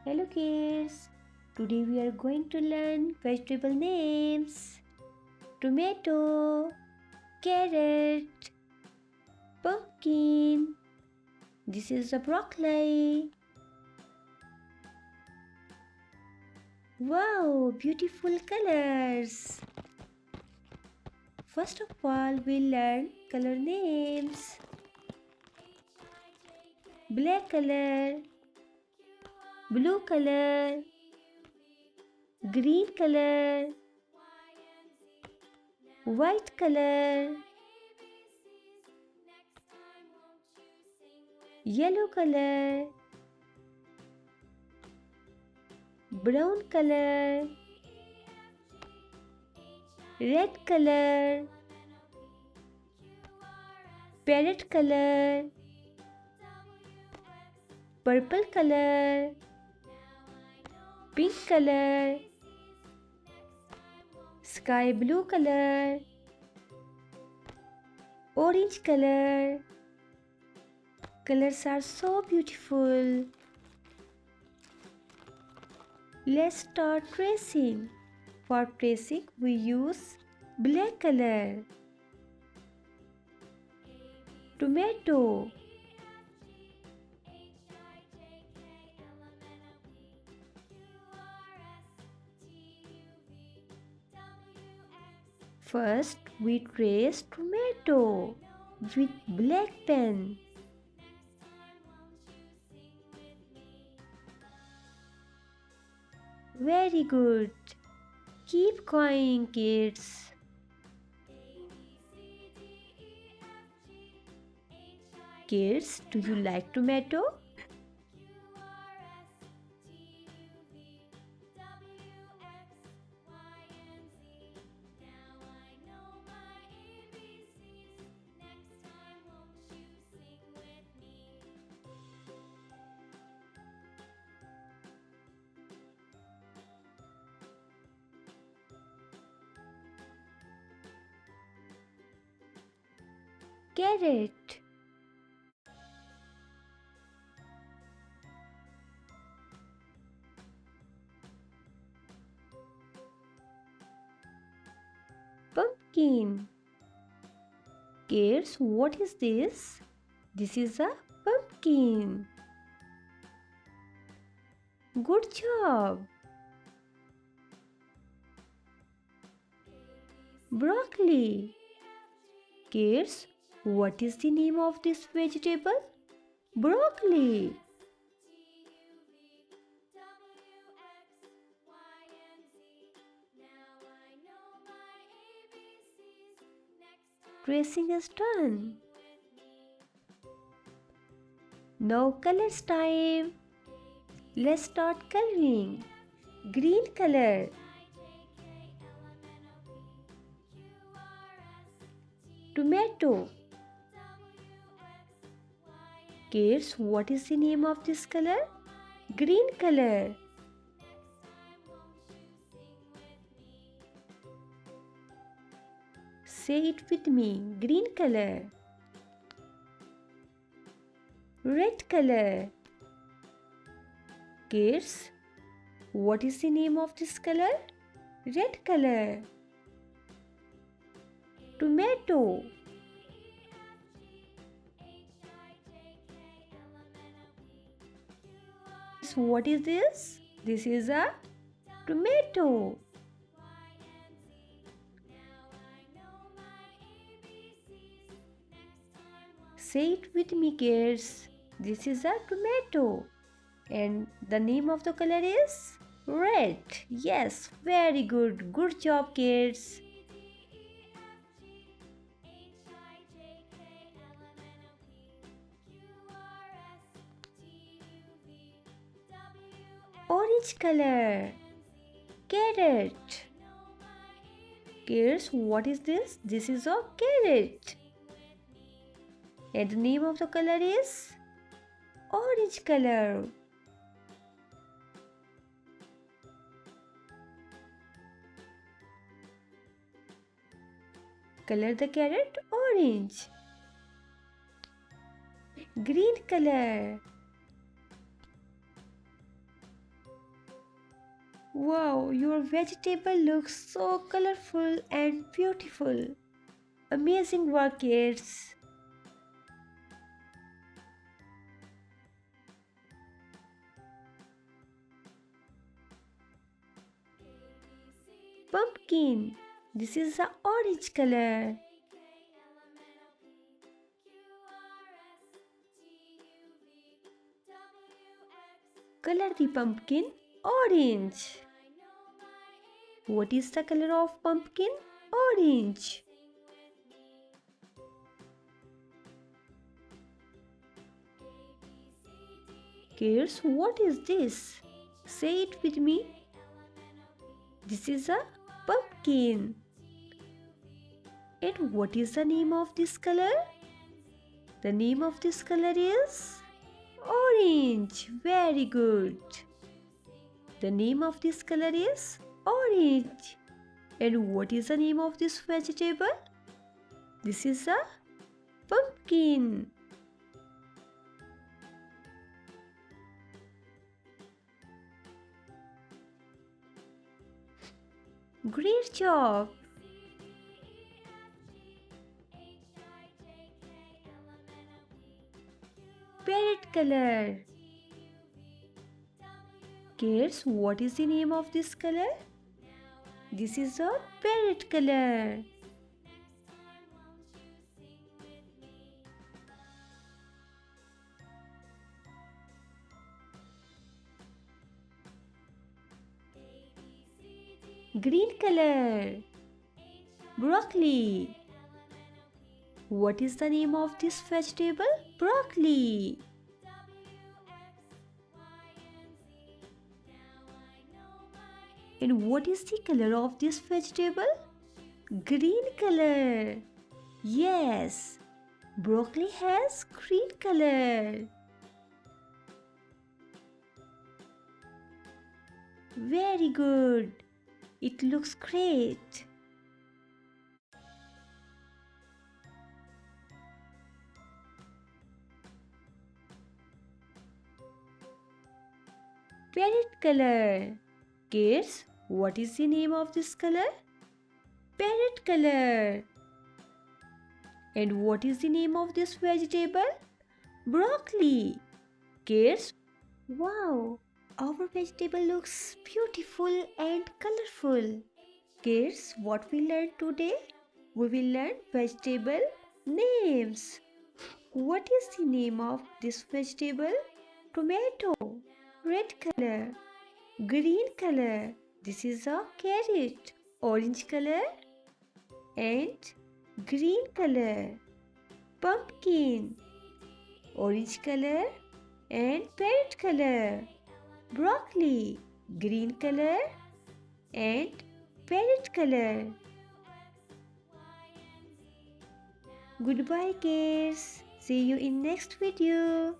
Hello kids, today we are going to learn vegetable names. Tomato, carrot, pumpkin. This is a broccoli. Wow, beautiful colors. First of all, we'll learn color names. Black color, blue color, green color, white color, yellow color, brown color, red color, parrot color, purple color, pink color, sky blue color, orange color. Colors are so beautiful. Let's start tracing. For tracing, we use black color. Tomato, first we trace tomato with black pen. Very good. Keep going, kids. Kids, do you like tomato? Carrot, pumpkin. Kids, what is this? This is a pumpkin. Good job. Broccoli. Kids, what is the name of this vegetable? Broccoli. Tracing is done. Now colors time. Let's start coloring. Green color, tomato. Kids, what is the name of this color? Green color. Say it with me. Green color. Red color. Kids, what is the name of this color? Red color. Tomato. So what is this? This is a tomato. Say it with me, kids. This is a tomato. And the name of the color is red. Yes, very good. Good job, kids. Orange color. Carrot. Kids, what is this? This is a carrot. And the name of the color is orange color. Color the carrot orange. Green color. Wow, your vegetable looks so colorful and beautiful. Amazing work, kids. Pumpkin. This is a orange color. Color the pumpkin orange. What is the color of pumpkin? Orange. Kids, what is this? Say it with me. This is a pumpkin. And what is the name of this color? The name of this color is orange. Very good. The name of this color is orange. And what is the name of this vegetable? This is a pumpkin. Great job. Parrot color. Kids, what is the name of this color? This is a parrot color. Green color. Broccoli. What is the name of this vegetable? Broccoli. And what is the color of this vegetable? Green color. Yes, broccoli has green color. Very good. It looks great. Parrot color. Kids, what is the name of this color? Parrot color. And what is the name of this vegetable? Broccoli. Kids, wow, our vegetable looks beautiful and colorful. Kids, what we learned today? We will learn vegetable names. What is the name of this vegetable? Tomato. Red color. Green color. This is a carrot. Orange color and green color. Pumpkin. Orange color and parrot color. Broccoli. Green color and parrot color. Goodbye, kids. See you in next video.